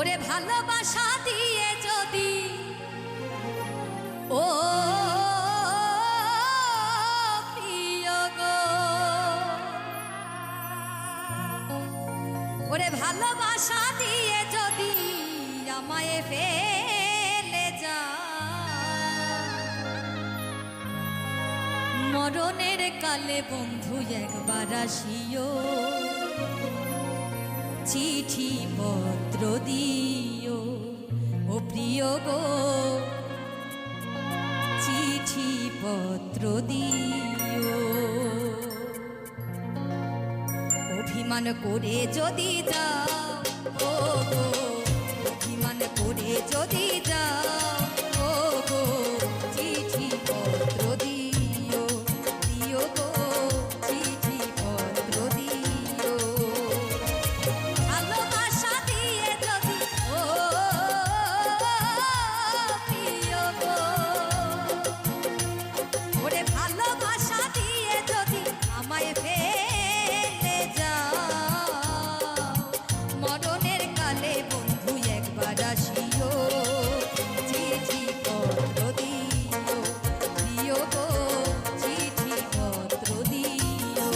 ওরে ভালোবাসা দিয়ে যদি ও প্রিয় গো, ওরে ভালোবাসা দিয়ে যদি আমায় ফেলে যা, মরণের কালে বন্ধু একবার আসিও, চিঠি পত্র দিও ও প্রিয় গো, চিঠি পত্র দিও। অভিমান করে যদি যাও ও গো, অভিমান করে যদি যাও ও গো, চিঠি পত্র দিও, দিও গো চিঠি পত্র দিও। ভালোবাসা দিয়ে যদি ও প্রিয় গো, ওরে ভালোবাসা দিয়ে যদি আমায় ফেলে যাও, মরণের কালে বন্ধু একবার আসিও, চিঠি পত্র দিও, দিও গো চিঠি পত্র দিও।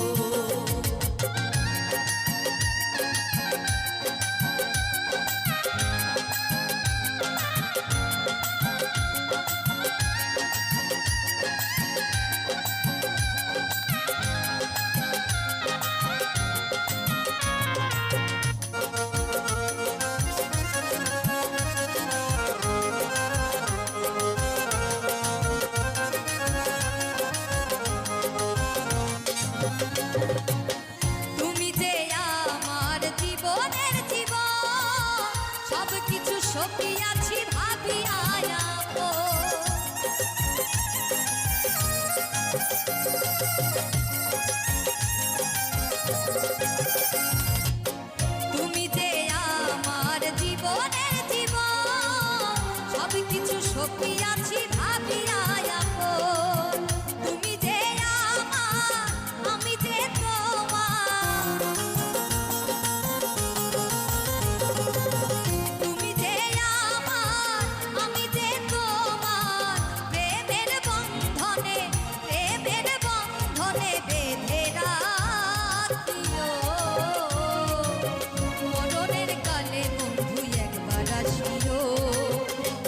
তুমি যে আমার জীবনের জীবন, সব কিছু সকিয়াছি ভাবিয়া যাবো। তুমি যে আমার জীবনের জীবন, সব কিছু সকিয়াছি ভাবিয়া যাবো। তুমি যে আমার, আমি যে তোমার, তুমি যে আমার, আমি যে তোমার, প্রেমের বন্ধনে, প্রেমের বন্ধনে বেঁধে রাখিও, মরণের কালে বন্ধু একবার আসিও,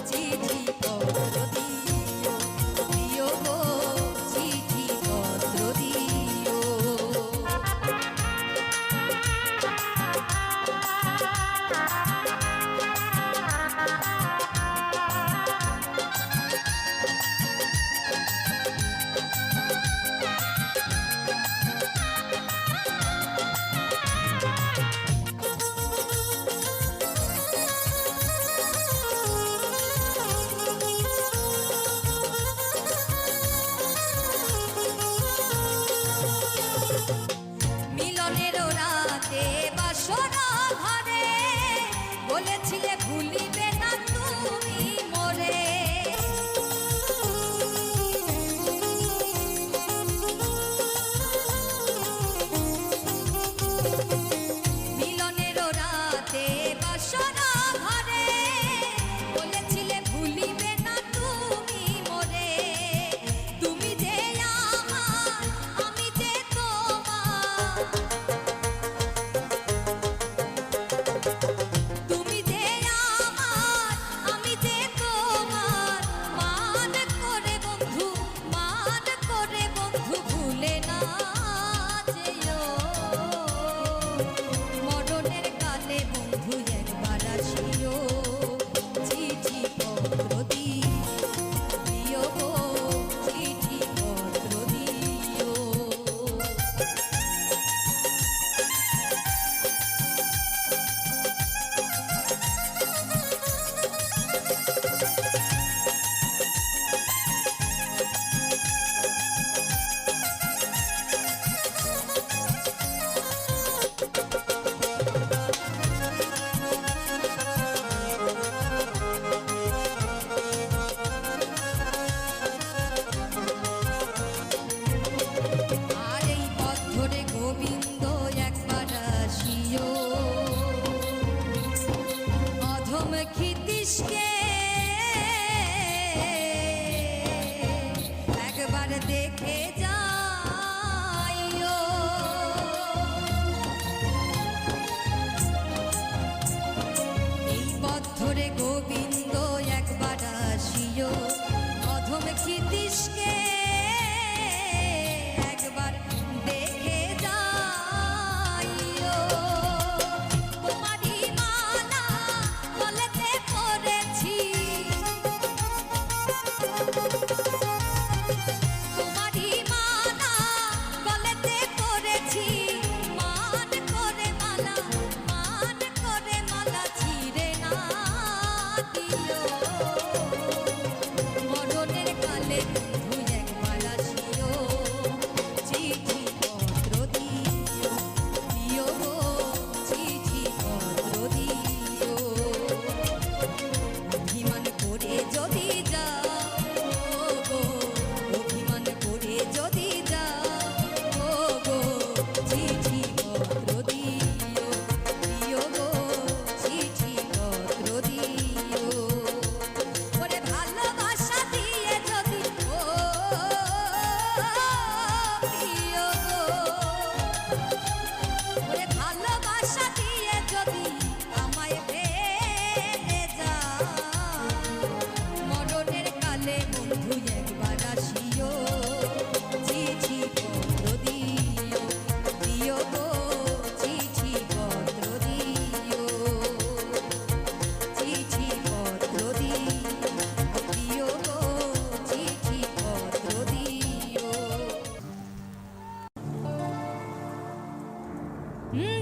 চিঠি পত্র দিও, দিও গো চিঠি পত্র দিও। মিলনের রাতে বাসর ঘরে বলেছিলে ভুলিবে না তুমি মোরে, মিলনের রাতে বাসর ঘরে বলেছিলে ভুলিবে না তুমি মোরে। তুমি যে আমার, আমি যে তোমার, তুমি যে আমার,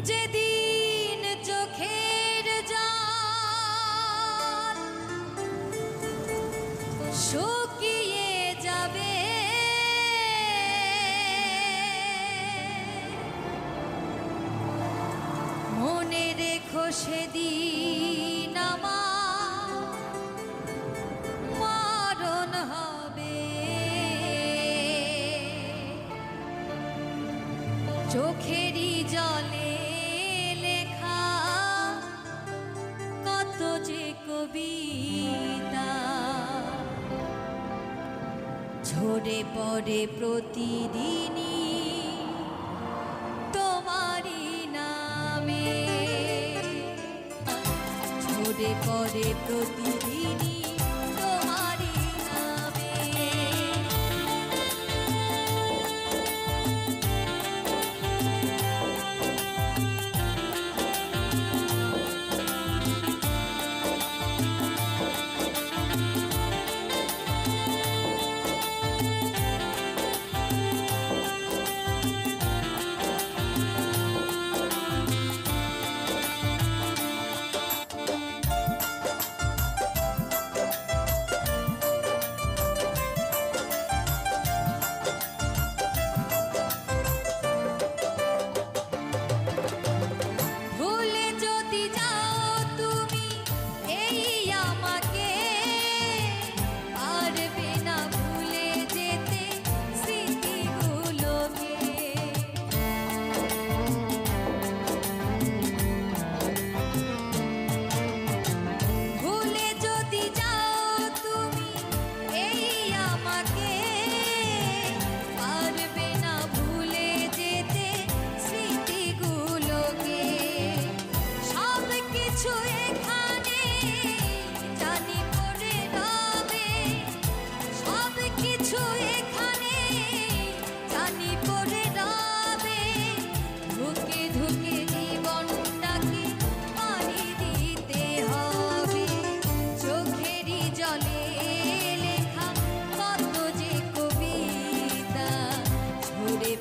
যেদিন চোখের জল শুকিয়ে যাবে, মনে রেখো সেদিন আমার মরণ হবে। চোখেরই জলে লেখা কত যে কবিতা ঝরে পড়ে প্রতিদিনই তোমারই নামে, ঝরে পড়ে প্রতিদিনই তোমারই নামে।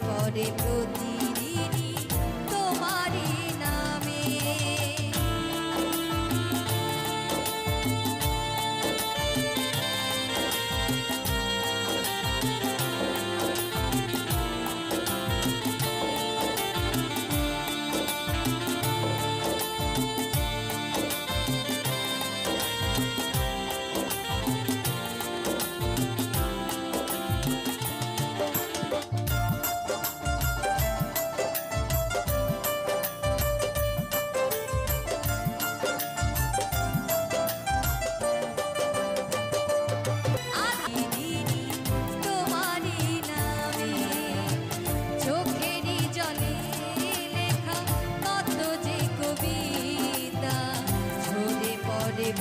পড়ে প্রতিদিনই তোমারই নামে।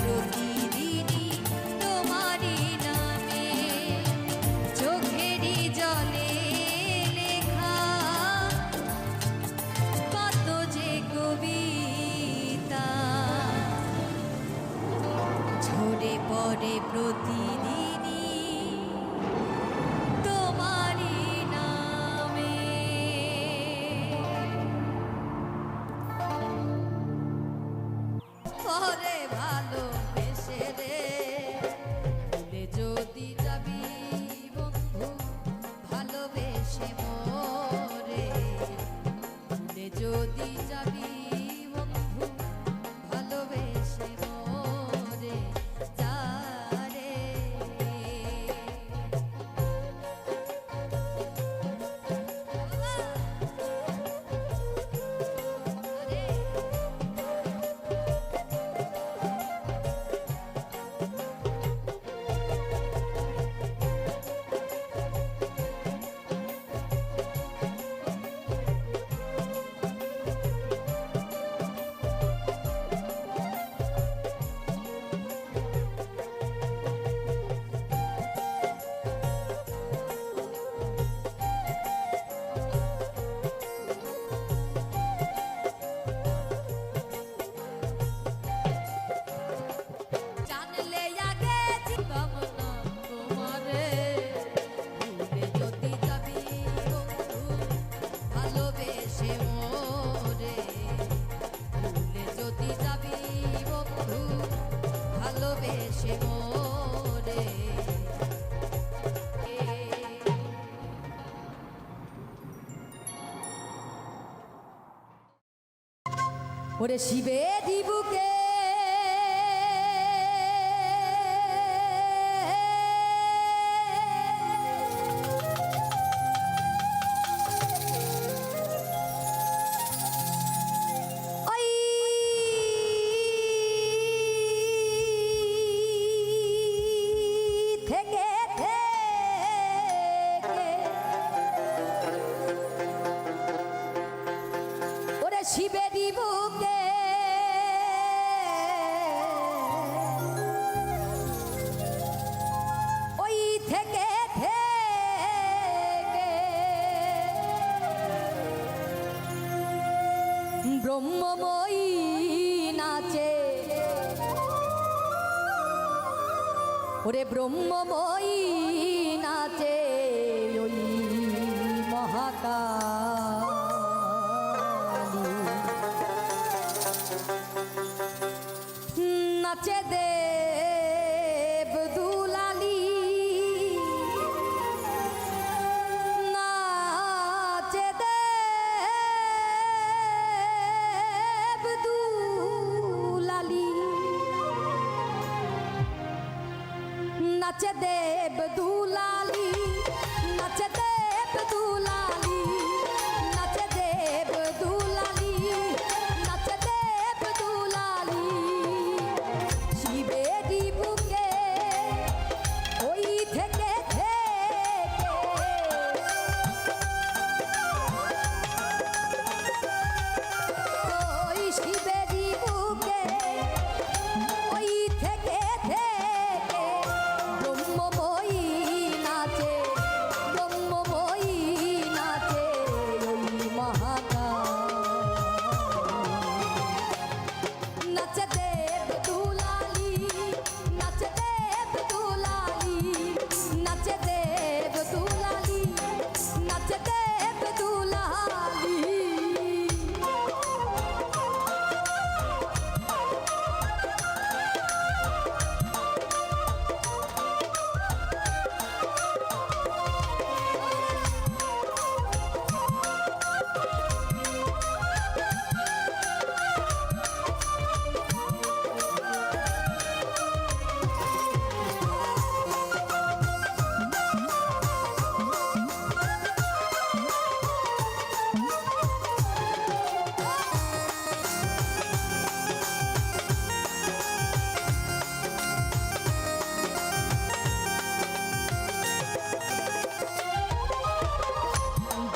প্রতিদিনই তোমারই নামে চোখেরই জলে লেখা কত যে কবিতা ঝরে পড়ে প্রতিদিনই তোমারই নামে। পরে ভালোবেসে রে ভুলে যদি যাবি বন্ধু ভালোবেসে মোরে, ভুলে যদি যাবি বন্ধু ভালোবেসে মোরে, যারে ওরে শিবে দিবুকে শিবেরই বুকে ওই থেকে থেকে ব্রহ্মময়ী নাচে ওরে ব্রহ্মময়ী নাচে ওই মহাকাল নাচে দেব দুলালি নাচে দেব দুলালি নাচে দেব দুলালি নাচে দেব দুলালি নাচে দেব দুলালি নাচে দেব দুলালি শিবেরই বুকে ওই থেকে ওই শিবেরই বুকে ওই থেকে ব্রহ্মময়ী নাচে ব্রহ্মময়ী নাচে ওই মহাকাল নাচে দেব দুলালি নাচে দেব দুলালি নাচে দেব দুলালি নাচে দেব দুলালি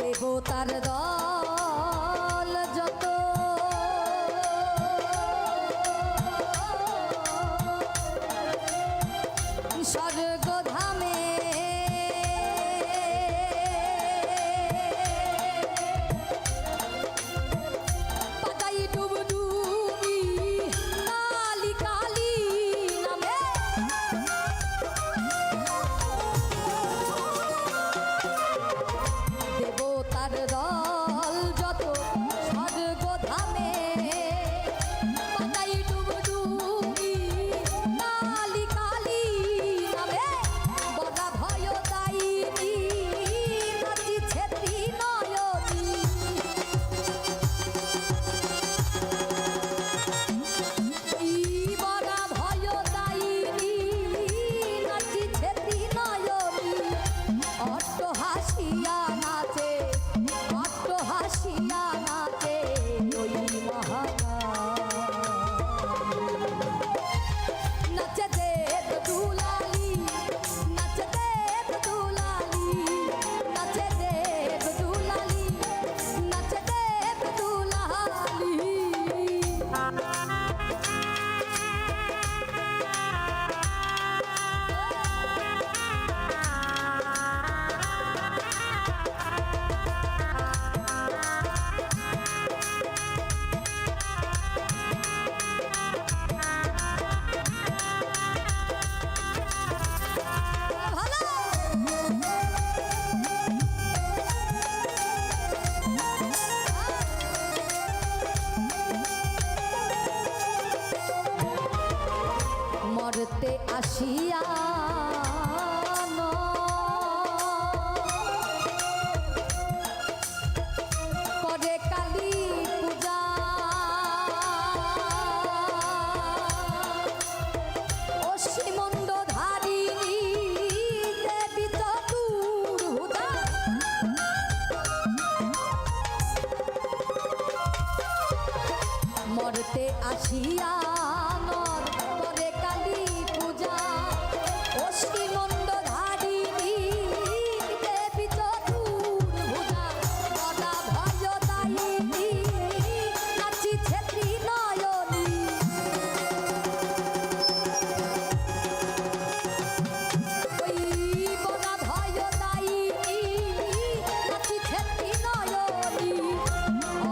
দেবতার দল যত স্বর্গধামে পাতাই ডুবডুবি কালী কালী নামে দেবতার দল যত স্বর্গধামে পাতাই ডুবডুবি কালী কালী নামে বড়া ভয় দায়িনী নাচিছে ত্রিনয়নী বড়া ভয় দায়িনী নাচিছে ত্রিনয়নী অট্ট হাসিয়া নাচে অট্ট হাসিয়া নাচে ওই মহাকাল নাচে দেব দুলালি নাচে দেব দুলালি নাচে দেব দুলালি নাচে দেব দুলালি মরতে আসিয়া করে কালী পূজা মরতে আসিয়া নর করে কালী পূজা অষ্টি মন্দ ধারিণী দেবী চতুর্ভুজা গদা ভয় দায়িনী নাচিছে ত্রিনয়নী ওই গদা ভয় দায়িনী নাচিছে ত্রিনয়নী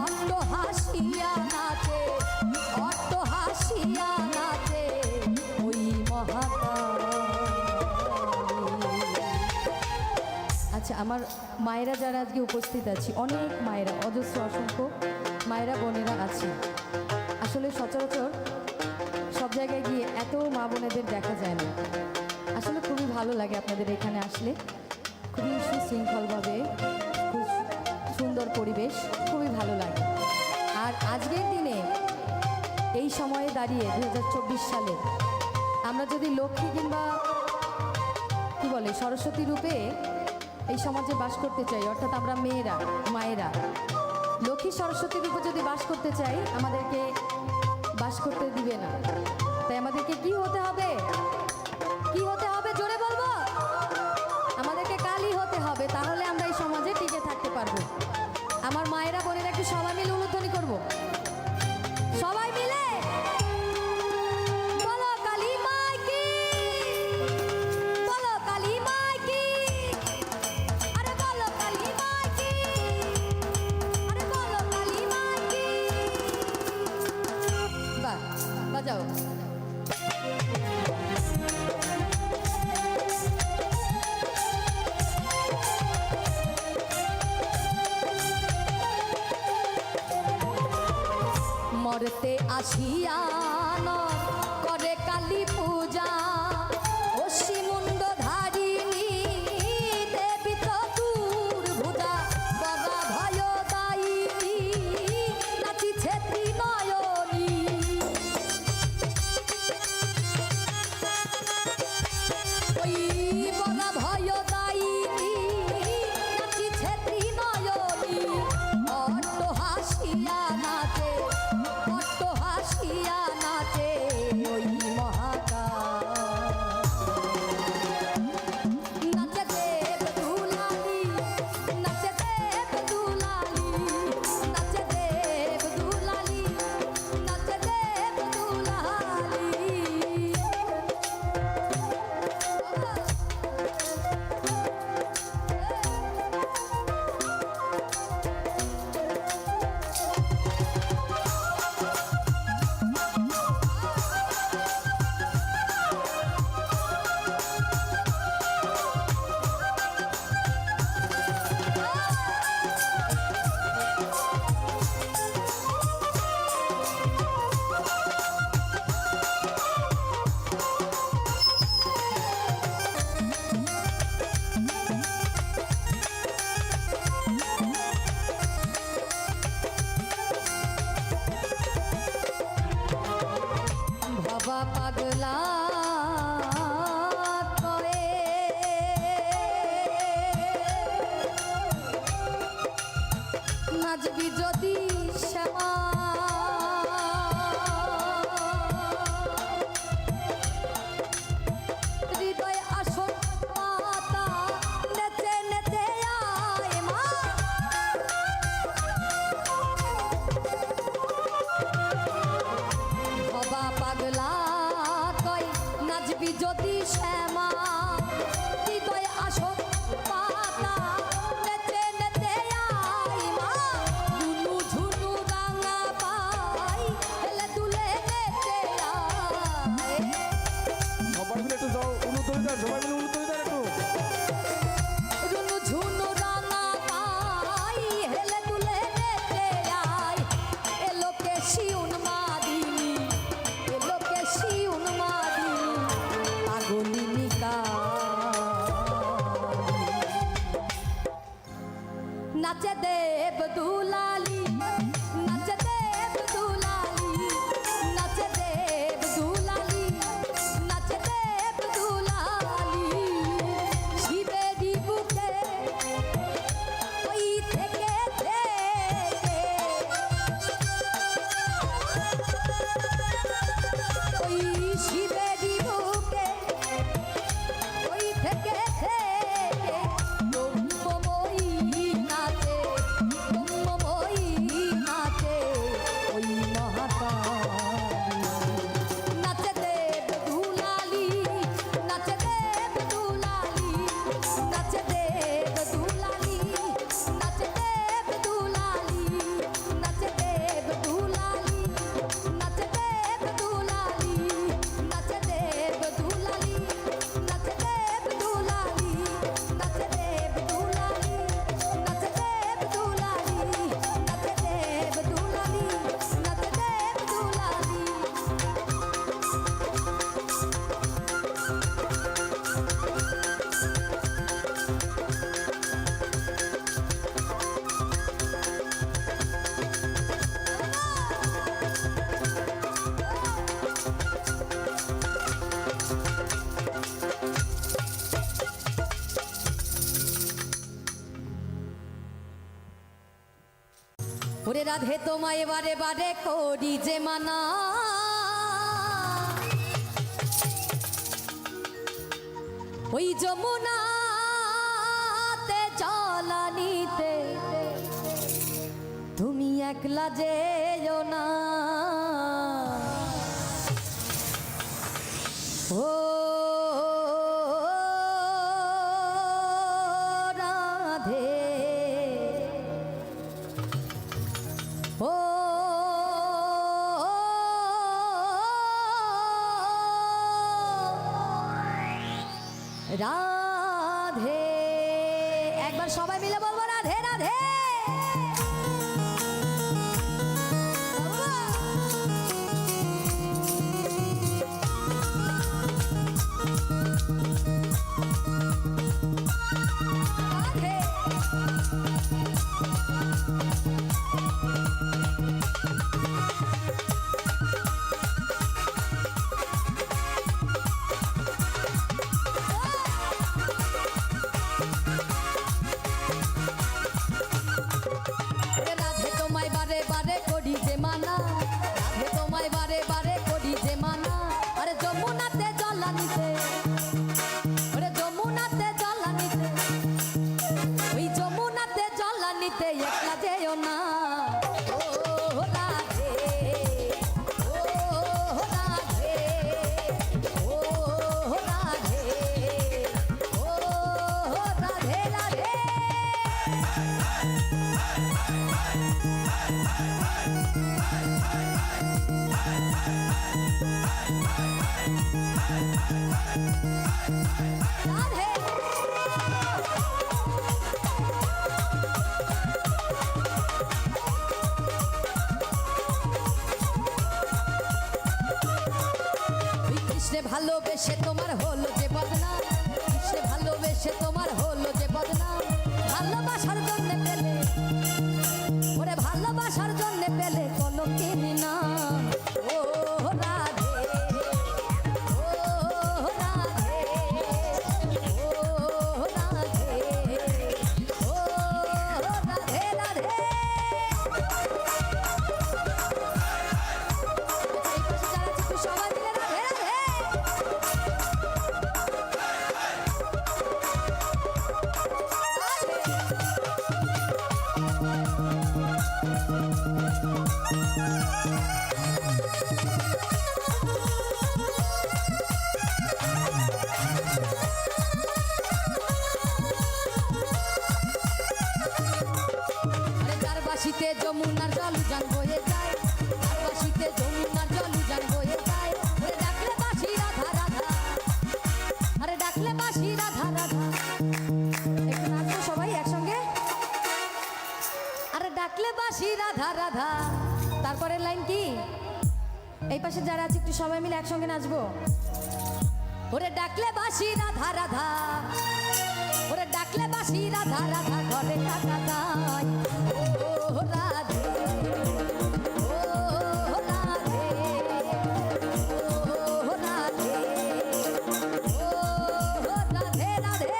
অট্ট হাসিয়া নাচে অট্ট হাসিয়া নাচে ওই মহাকালী। আচ্ছা, আমার মায়েরা যারা আজকে উপস্থিত আছি, অনেক মায়েরা, অজস্র অসংখ্য মায়েরা বোনেরা আছে। আসলে সচরাচর সব জায়গায় গিয়ে এত মা বোনেদের দেখা যায় না। আসলে খুবই ভালো লাগে আপনাদের এখানে আসলে, খুবই সুশৃঙ্খলভাবে, খুব সুন্দর পরিবেশ, খুবই ভালো লাগে। আর আজকের দিনে এই সময়ে দাঁড়িয়ে 2024 সালে আমরা যদি লক্ষ্মী কিংবা কি বলে সরস্বতী রূপে এই সমাজে বাস করতে চাই, অর্থাৎ আমরা মেয়েরা মায়েরা লক্ষ্মী সরস্বতী রূপে যদি বাস করতে চাই, আমাদেরকে বাস করতে দিবে না। তাই আমাদেরকে কি হতে হবে, কি হতে হবে জোরে বলবো? আমাদেরকে কালী হতে হবে, তাহলে আমরা এই সমাজে টিকে থাকতে পারবো। আমার মায়েরা বোনেরা একটু সবাই মিলে উলুধ্বনি করবো, সবাই মিলে বলো কালী মাই কি, বলো কালী মাই কি, আরে বলো কালী মাই কি, আরে বলো কালী মাই কি। বাহ, বাজাও। মরতে আসিয়া নর করে কালী পূজা অসি মুন্ড ধারিণী দেবী চতুর্ভুজা গদা ভয় দায়িনী নাচিছে ত্রিনয়নী ওই গদা ভয় দায়িনী নাচিছে ত্রিনয়নী অট্ট হাসিয়া নাচে অট্ট হাসিয়া নাচে ওই মহাকালী। নাচে দেব দুলালী, নাচে দেব দুলালী, নাচে দেব দুলালী, নাচে দেব দুলালী। বাবা পাগলা করে নাচবি যদি শ্যামা হৃদয় আসন পাতা নেচে নেচে আয় মা। বাবা পাগলা কয় নাচবি যদি শ্যামা হৃদয় আসন পাতা নেচে নেচে আয় মা। ঝুনু ঝুনু রাঙা পাই হেলে দুলে নেচে আয়। সবাই মিলে একটু যাও উলুধ্বনি দেন, সবাই মিলে উলুধ্বনি দেন একটু। ঝুনু ঝুনু রাঙা পাই হেলে দুলে নেচে আয়। এলোকে শিউন মাদিনী, এলোকে শিউন মাদিনী, পাগলিনী রাধে তোমায় বারে বারে করি যে মানা, ওই যমুনাতে জলানিতে তুমি একলা যেও না। ও রাধে, ও রাধে, একবার সবাই মিলে বলবো রাধে রাধে। রাধে তোমায় বারে বারে করি যে মানা, রাধে তোমায় বারে বারে করি যে মানা, আরে যমুনাতে জলানিতে, আরে যমুনাতে জলানিতে, ওই যমুনাতে জলানিতে একলা যেও না। ও রাধে, ও রাধে, ও রাধে, ও রাধে রাধে। রাধে ওই কৃষ্ণে ভালোবেসে তোমার হলো যে বদনাম, কৃষ্ণে ভালোবেসে তোমার হলো যে বদনাম, ভালোবাসার জন্য পেলে, ওরে ভালোবাসার জন্য পেলে কলঙ্কিনী নাম। ও রাধে, ও রাধে, ও রাধে, ও রাধে রাধে। এই পাশে যারা আছে একটু সবাই মিলে রাধে রাধে। আরে যার বাসিতে যমুনার জল উজান বয়ে যায়, যার বাসিতে যমুনার জল উজান বয়ে যায়, ওরে ডাকলে বাসি রাধা রাধা, আরে ডাকলে বাসি রাধা রাধা। একটু নাচবো সবাই একসঙ্গে, আরে ডাকলে বাসি রাধা রাধা। তারপরের লাইন কি? এই পাশে যারা আছে একটু সবাই মিলে একসঙ্গে নাচবো। ওরে ডাকলে বাসি রাধা রাধা, ওরে ডাকলে বাসি রাধা রাধা, ঘরে টাকা দাই। ও রাধে, ও রাধে, ও রাধে, ও রাধে রাধে।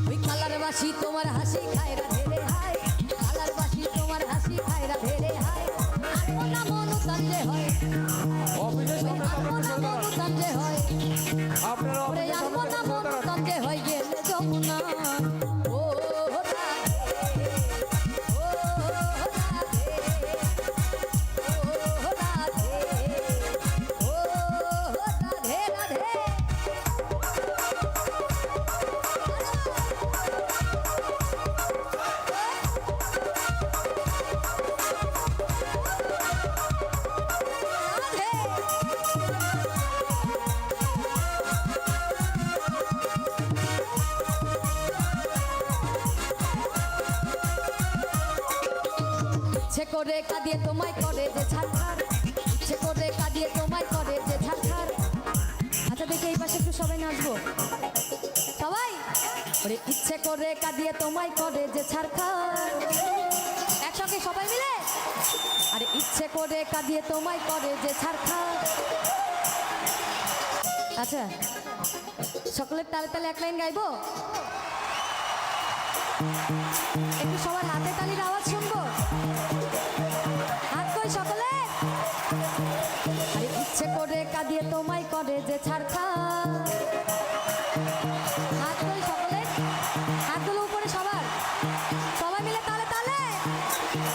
ওই কালার বাসি তোমার হাসি খায় রাধে রে হায়, কালার বাসি তোমার হাসি খায় রাধে রে হায়। আত্মনা মনুতান যে হয়, অফিসের সামনে আত্মনা মনুতান যে হয়, আপনারা ওরে অফিসের সামনে আত্মনা মনুতান যে হয় গেলে যমুনা। ও রাধে, ও রাধে, ও রাধে, ও রাধে রাধে। ইচ্ছে করে কাঁদিয়ে তোমায় করে যে ছাড়খার, ইচ্ছে করে কাঁদিয়ে তোমায় করে যে ছাড়খার। আচ্ছা দেখি এই পাশে একটু সবাই নাচবো, সবাই আরে ইচ্ছে করে কাঁদিয়ে তোমায় করে যে ছাড়খা, একসঙ্গে সবাই মিলে। আরে ইচ্ছে করে কাঁদিয়ে তোমায় করে যে ছাড়খা। আচ্ছা সকলের তালে তালে এক লাইন গাইবো, একটু সবার হাতে তালির আওয়াজ শুনবো, হাত কই সকলে। আরে ইচ্ছে করে কাঁদিয়ে তোমায় করে যে ছাড়খা, হাত কই সকলে, হাতগুলো উপরে সবার, সবাই মিলে তালে তালে।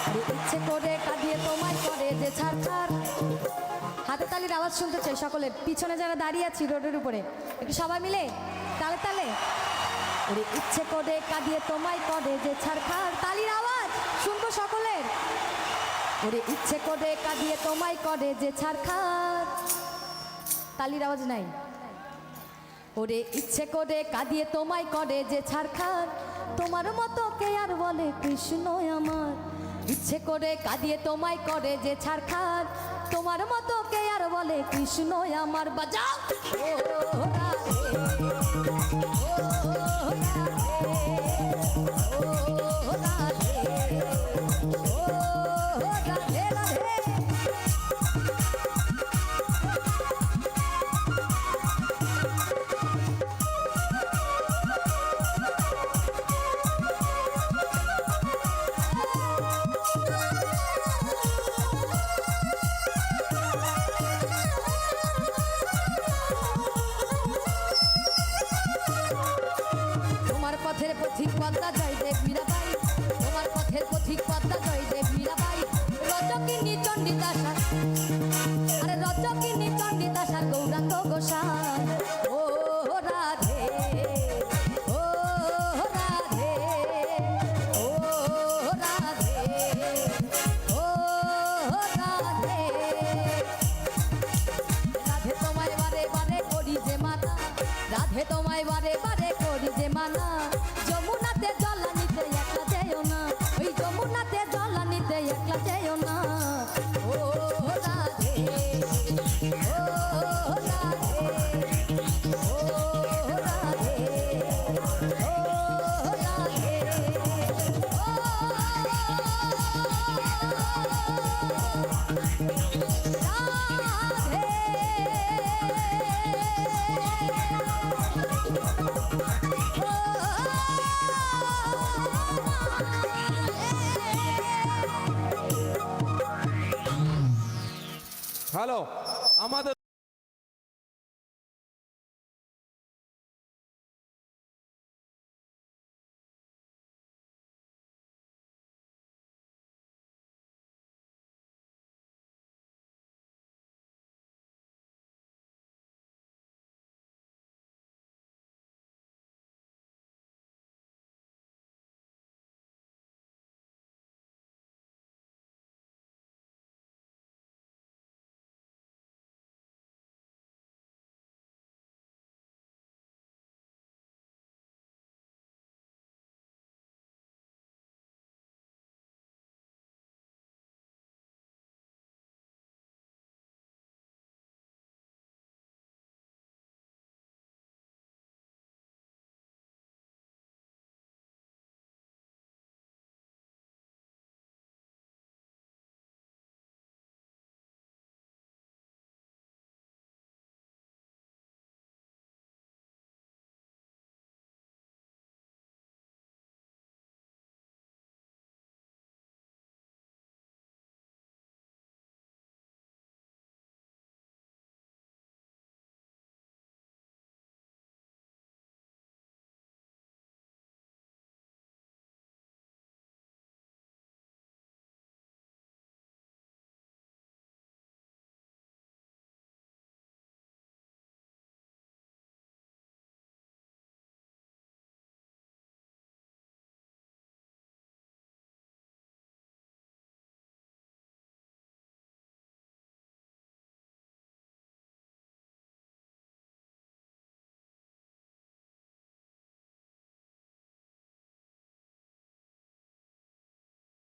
আরে ইচ্ছে করে কাঁদিয়ে তোমায় করে যে ছাড়খার, হাতে তালির আওয়াজ শুনতে চাই সকলের, পিছনে যারা দাঁড়িয়ে আছি রোডের উপরে একটু সবাই মিলে তালে তালে। ওরে ইচ্ছে করে কাঁদিয়ে তোমায় করে যে ছাড়খার, তালির আওয়াজ শুনবো সকলের। ওরে ইচ্ছে করে কাঁদিয়ে তোমায় করে যে ছাড়খার, তালির আওয়াজ নাই। ওরে ইচ্ছে করে কাঁদিয়ে তোমায় করে যে ছাড়খার, তোমার মতো কে আর বলে কৃষ্ণ আমার। ইচ্ছে করে কাঁদিয়ে তোমায় করে যে ছাড়খার, তোমার মতো কে আর বলে কৃষ্ণ আমার। বাজাও ও রাধে, ও রাধে, ও রাধে, রাধে। তোমার পথের পথিক পদ্মা জয় দেব মীরাবাই, তোমার পথের পথিক পদ্মা জয় দেব মীরাবাই। রজকিনী চণ্ডীদাসার, আরে রজকিনী চণ্ডীদাসার গৌরাঙ্গ গোসাই। ও রাধে, ও রাধে, ও রাধে, ও রাধে। রাধে তোমায় বারে বারে করি যে মানা, রাধে তোমায় বারে বারে করি যে মানা। যমুনাতে জল নিতে একলা যেও না, ওই যমুনাতে জল নিতে একলা যেও না। ও রাধে, ও রাধে, ও রাধে, ও রাধে, হ্যালো আমাদের